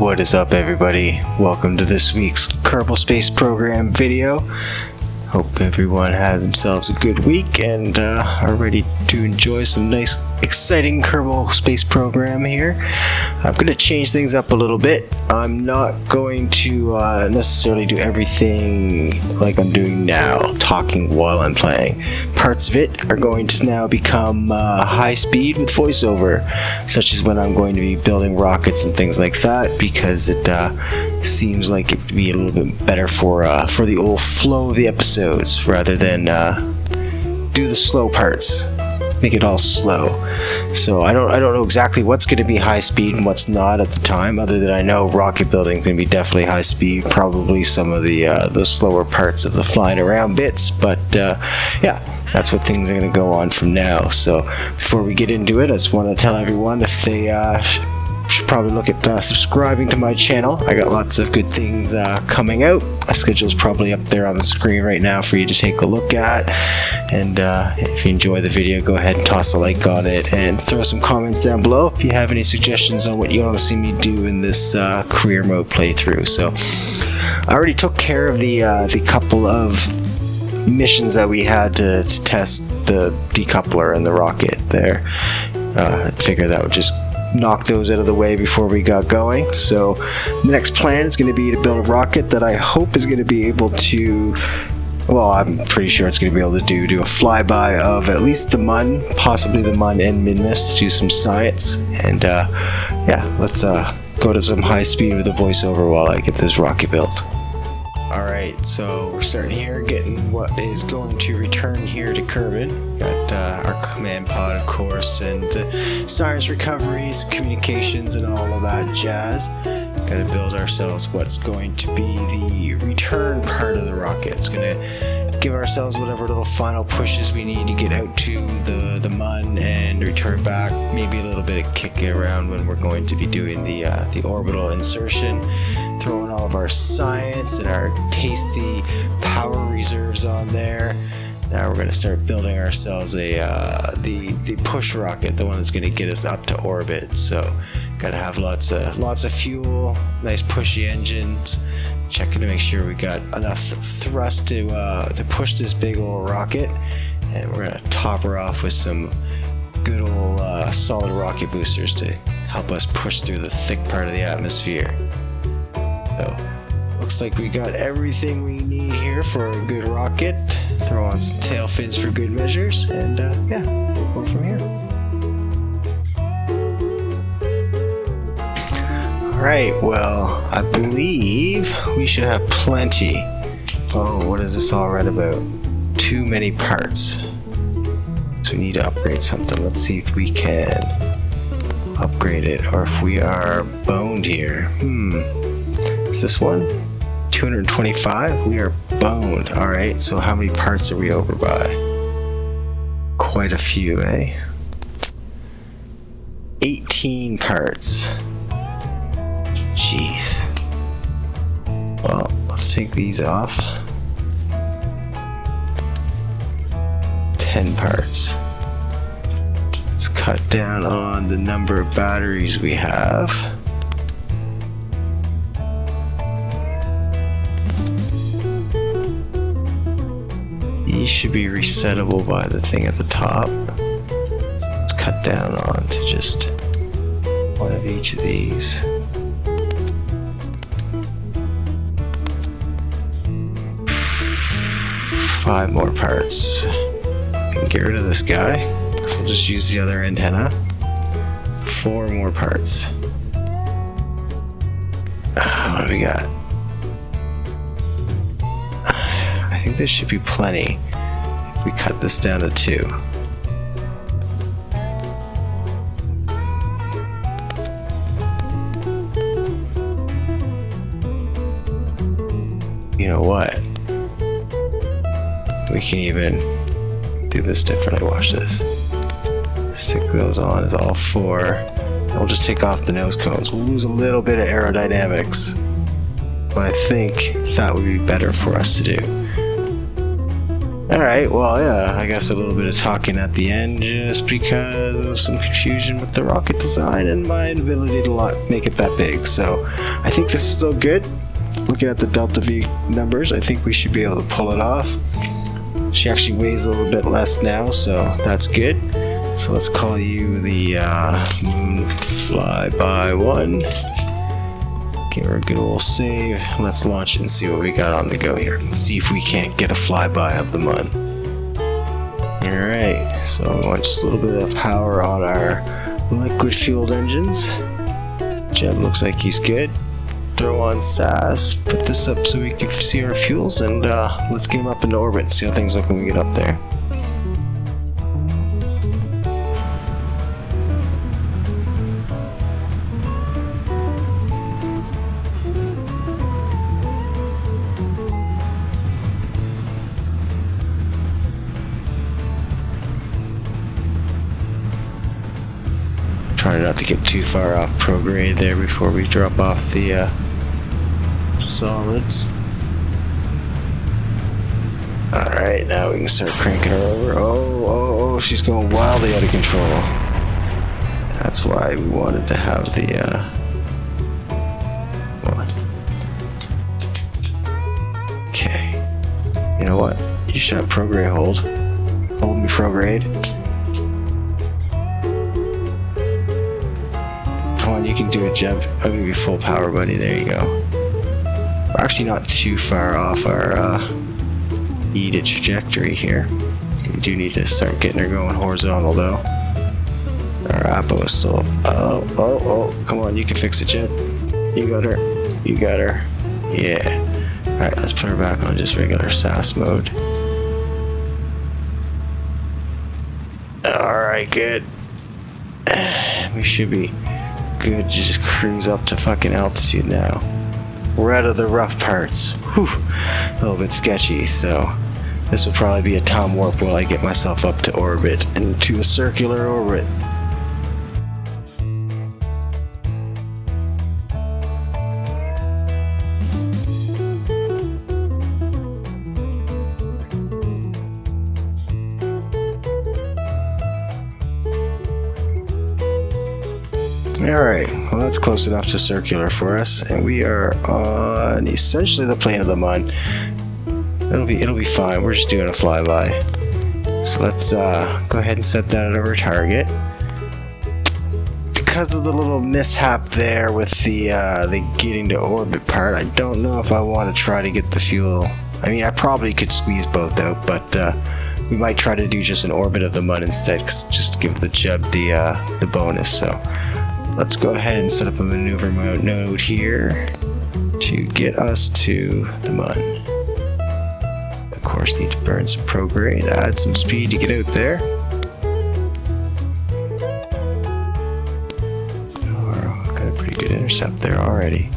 What is up, everybody? Welcome to this week's Kerbal Space Program video. Hope everyone had themselves a good week and are ready to enjoy some nice, exciting Kerbal Space Program here. I'm going to change things up a little bit. I'm not going to necessarily do everything like I'm doing now, talking while I'm playing. Parts of it are going to now become high speed with voiceover, such as when I'm going to be building rockets and things like that, because it seems like it would be a little bit better for the old flow of the episodes rather than do the slow parts. Make it all slow. So I don't know exactly what's going to be high speed and what's not at the time, other than I know rocket building is going to be definitely high speed, probably some of the slower parts of the flying around bits, but yeah, that's what things are going to go on from now. So before we get into it, I just want to tell everyone if they should probably look at subscribing to my channel. I got lots of good things coming out. My schedule's probably up there on the screen right now for you to take a look at. And if you enjoy the video, go ahead and toss a like on it and throw some comments down below if you have any suggestions on what you want to see me do in this career mode playthrough. So I already took care of the couple of missions that we had to test the decoupler and the rocket there. I figured that would just knock those out of the way before we got going. So the next plan is going to be to build a rocket that I hope is going to be able to, well, I'm pretty sure it's going to be able to do a flyby of at least the Mun, possibly the Mun and Minmus, to do some science. And yeah, let's go to some high speed with the voiceover while I get this rocket built. Alright, so we're starting here, getting what is going to return here to Kerbal. Got our command pod, of course, and science recoveries, communications, and all of that jazz. Gotta build ourselves what's going to be the return part of the rocket. It's gonna give ourselves whatever little final pushes we need to get out to the Mun and return back. Maybe a little bit of kicking around when we're going to be doing the orbital insertion. Throwing all of our science and our tasty power reserves on there. Now we're going to start building ourselves the push rocket, the one that's going to get us up to orbit. So got to have lots of fuel, nice pushy engines. Checking to make sure we got enough thrust to push this big old rocket, and we're going to top her off with some good old solid rocket boosters to help us push through the thick part of the atmosphere. So, looks like we got everything we need here for a good rocket. Throw on some tail fins for good measures, and yeah, we'll go from here. Alright, well, I believe we should have plenty. Oh, what is this all right about? Too many parts. So we need to upgrade something. Let's see if we can upgrade it, or if we are boned here. Is this one? 225? We are boned. Alright, so how many parts are we over by? Quite a few, eh? 18 parts. Jeez. Well, let's take these off. 10 parts. Let's cut down on the number of batteries we have. These should be resettable by the thing at the top. Let's cut down on to just one of each of these. Five more parts. We can get rid of this guy, so we'll just use the other antenna. 4 more parts. What do we got? I think this should be plenty if we cut this down to 2. You know what? We can even do this differently. Watch this. Stick those on as all 4. And we'll just take off the nose cones. We'll lose a little bit of aerodynamics, but I think that would be better for us to do. Alright, well, yeah, I guess a little bit of talking at the end just because of some confusion with the rocket design and my inability to make it that big. So, I think this is still good. Looking at the Delta V numbers, I think we should be able to pull it off. She actually weighs a little bit less now, so that's good. So let's call you the Moon Flyby 1. Give her a good old save. Let's launch it and see what we got on the go here. Let's see if we can't get a flyby of the Mun. Alright, so we want just a little bit of power on our liquid-fueled engines. Jeb looks like he's good. Throw on SAS, put this up so we can see our fuels, and let's get him up into orbit and see how things look when we get up there. Trying not to get too far off prograde there before we drop off the solids. Alright, now we can start cranking her over. Oh, she's going wildly out of control. That's why we wanted to have the okay. You know what? You should have prograde hold. Hold me prograde. You can do it, Jeb. I'll give you full power, buddy. There you go. We're actually not too far off our needed trajectory here. We do need to start getting her going horizontal, though. Our Apo is still... Oh. Come on, you can fix it, Jeb. You got her. You got her. Yeah. Alright, let's put her back on just regular SAS mode. Alright, good. We should be... good to just cruise up to fucking altitude now. We're out of the rough parts. Whew. A little bit sketchy, so this will probably be a time warp while I get myself up to orbit and to a circular orbit. Alright, well that's close enough to circular for us, and we are on essentially the plane of the Mun. It'll be fine, we're just doing a flyby. So let's go ahead and set that at our target. Because of the little mishap there with the getting to orbit part, I don't know if I want to try to get the fuel. I mean, I probably could squeeze both out, but we might try to do just an orbit of the Mun instead, just to give the Jeb the bonus. So let's go ahead and set up a maneuver node here to get us to the Mun. Of course, need to burn some prograde, add some speed to get out there. Oh, got a pretty good intercept there already.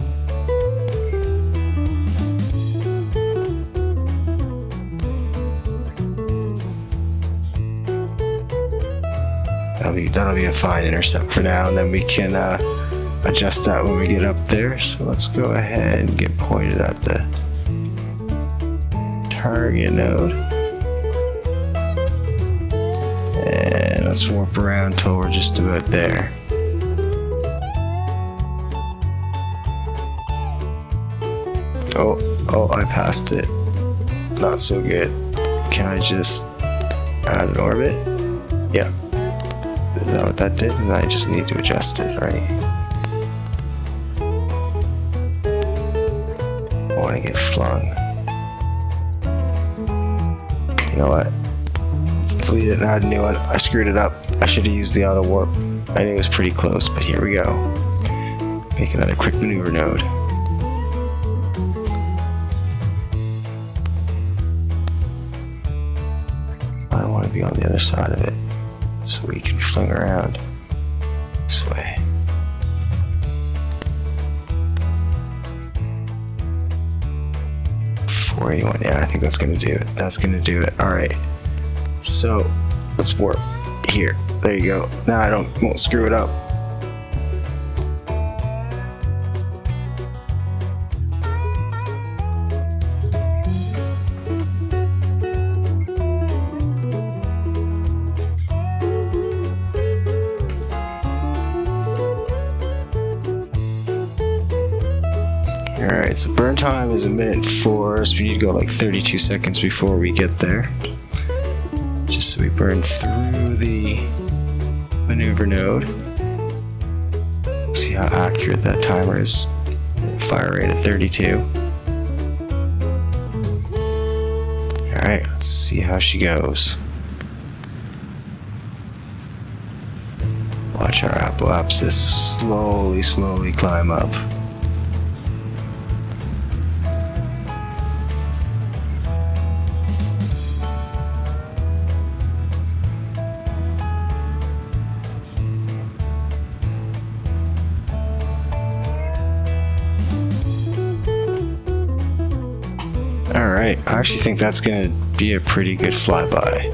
That'll be a fine intercept for now, and then we can adjust that when we get up there. So let's go ahead and get pointed at the target node, and let's warp around until we're just about there. Oh, I passed it. Not so good. Can I just add an orbit? Yeah. Is that what that did? And I just need to adjust it, right? I want to get flung. You know what? Let's delete it and add a new one. I screwed it up. I should have used the auto warp. I knew it was pretty close, but here we go. Make another quick maneuver node. I want to be on the other side of it, so we can fling around this way. .481, yeah, I think that's gonna do it. That's gonna do it. Alright. So let's warp here. There you go. Now I won't screw it up. Alright, so burn time is 1:04, so we need to go like 32 seconds before we get there. Just so we burn through the maneuver node. See how accurate that timer is. Fire rate at 32. Alright, let's see how she goes. Watch our apoapsis slowly climb up. Alright, I actually think that's going to be a pretty good flyby,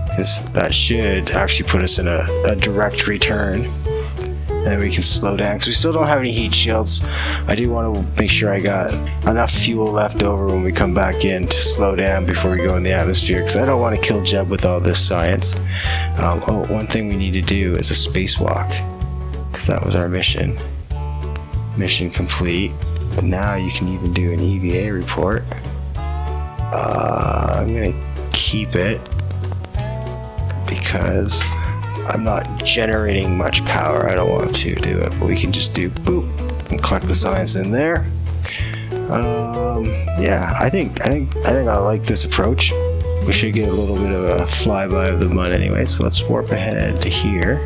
because that should actually put us in a direct return, and then we can slow down, because we still don't have any heat shields. I do want to make sure I got enough fuel left over when we come back in to slow down before we go in the atmosphere, because I don't want to kill Jeb with all this science. Oh, one thing we need to do is a spacewalk, because that was our mission. Mission complete. But now you can even do an EVA report. I'm gonna keep it because I'm not generating much power. I don't want to do it, but we can just do boop and collect the science in there. Yeah, I think I like this approach. We should get a little bit of a flyby of the mun anyway. So let's warp ahead to here.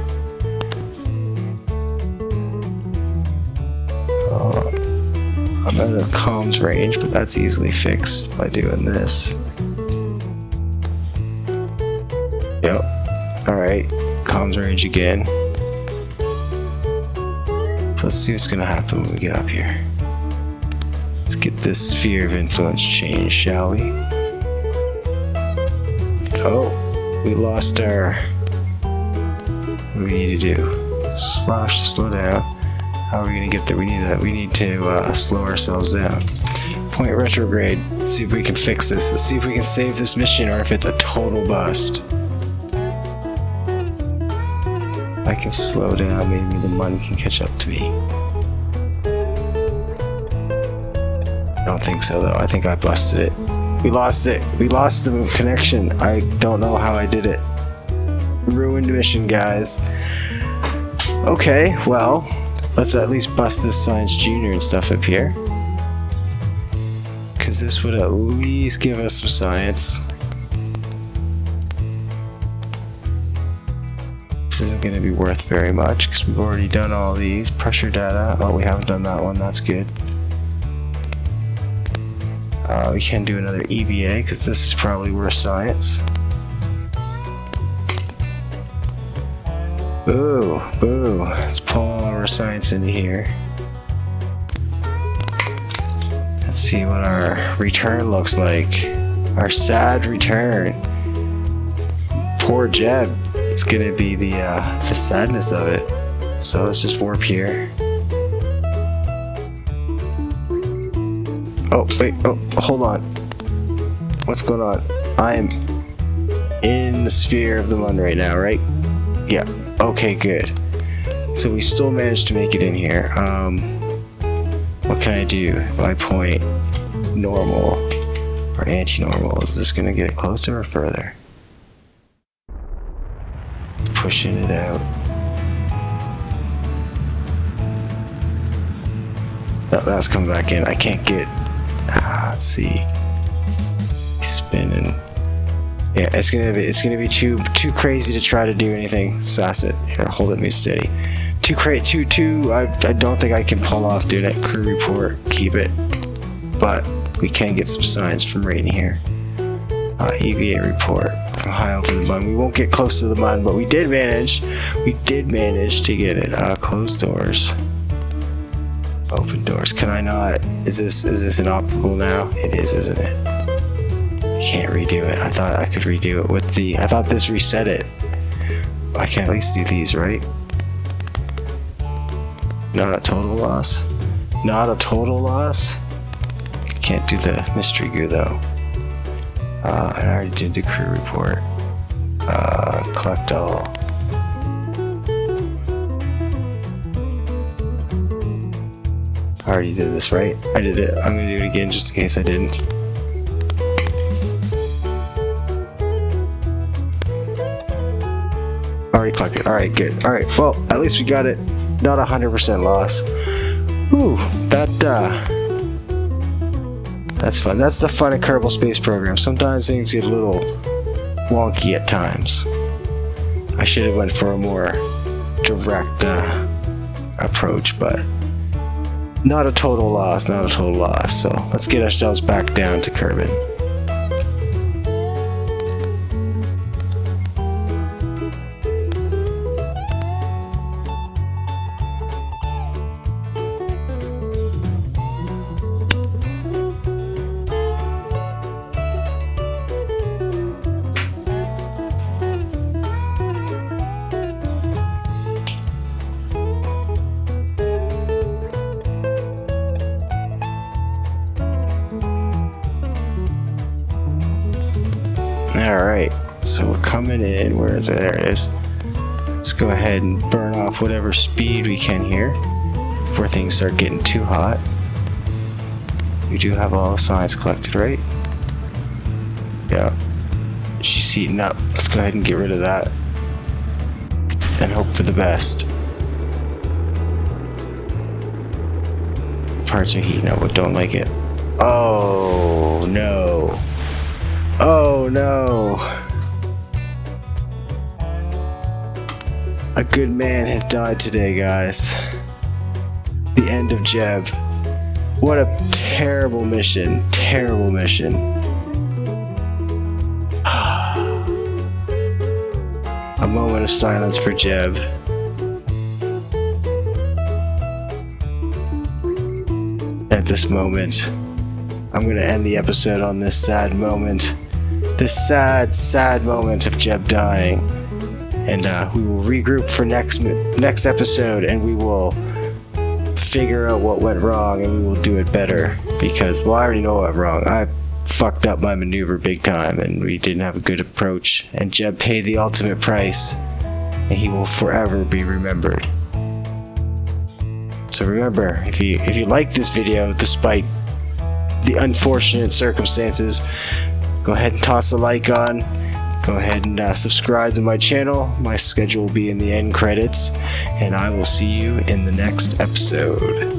I'm out of comms range, but that's easily fixed by doing this. Yep. Alright, comms range again. So let's see what's gonna happen when we get up here. Let's get this sphere of influence changed, shall we? Oh, we lost our... What do we need to do? Slash to slow down. How are we gonna get there? We need to slow ourselves down. Point retrograde. Let's see if we can fix this. Let's see if we can save this mission, or if it's a total bust. I can slow down. Maybe the mun can catch up to me. I don't think so, though. I think I busted it. We lost it. We lost the connection. I don't know how I did it. Ruined mission, guys. Okay, well. Let's at least bust this Science Junior and stuff up here, because this would at least give us some science. This isn't going to be worth very much because we've already done all these. Pressure data. Oh, we haven't done that one. That's good. We can do another EVA because this is probably worth science. Boo, boo. Let's pull all our science into here. Let's see what our return looks like. Our sad return. Poor Jeb. It's gonna be the sadness of it. So let's just warp here. Oh, wait, oh, hold on. What's going on? I'm in the sphere of the mun right now, right? Yeah. Okay, good. So we still managed to make it in here. What can I do if I point normal or anti-normal? Is this gonna get it closer or further? Pushing it out. No, that's coming back in. I can't get... let's see. Spinning. Yeah, it's gonna be too crazy to try to do anything. Sass it. Here, hold it me steady. Too crazy. I don't think I can pull off doing that crew report. Keep it. But we can get some signs from right in here. EVA report from high altitude mun. We won't get close to the mun, but we did manage. We did manage to get it. Close doors. Open doors. Can I not? Is this inoperable now? It is, isn't it? Can't redo it. I thought I could redo it with the... I thought this reset it. I can at least do these, right? Not a total loss. Not a total loss. Can't do the mystery goo though. I already did the crew report. Collect all. I already did this, right? I did it. I'm gonna do it again just in case I didn't. Already collected. Alright, good. Alright, well, at least we got it. Not 100% loss. Ooh, that's fun. That's the fun of Kerbal Space Program. Sometimes things get a little wonky at times. I should have went for a more direct approach, but not a total loss, not a total loss. So let's get ourselves back down to Kerbin. Alright, so we're coming in. Where is it? There it is. Let's go ahead and burn off whatever speed we can here before things start getting too hot. We do have all the signs collected, right? Yeah. She's heating up. Let's go ahead and get rid of that and hope for the best. Parts are heating up, but don't like it. Oh no. Oh no! A good man has died today, guys. The end of Jeb. What a terrible mission. Terrible mission. A moment of silence for Jeb. At this moment, I'm going to end the episode on this sad moment. This sad, sad moment of Jeb dying. And we will regroup for next episode, and we will figure out what went wrong, and we will do it better. Because, well, I already know what went wrong. I fucked up my maneuver big time, and we didn't have a good approach. And Jeb paid the ultimate price, and he will forever be remembered. So remember, if you like this video, despite the unfortunate circumstances, go ahead and toss a like on. Go ahead and subscribe to my channel. My schedule will be in the end credits, and I will see you in the next episode.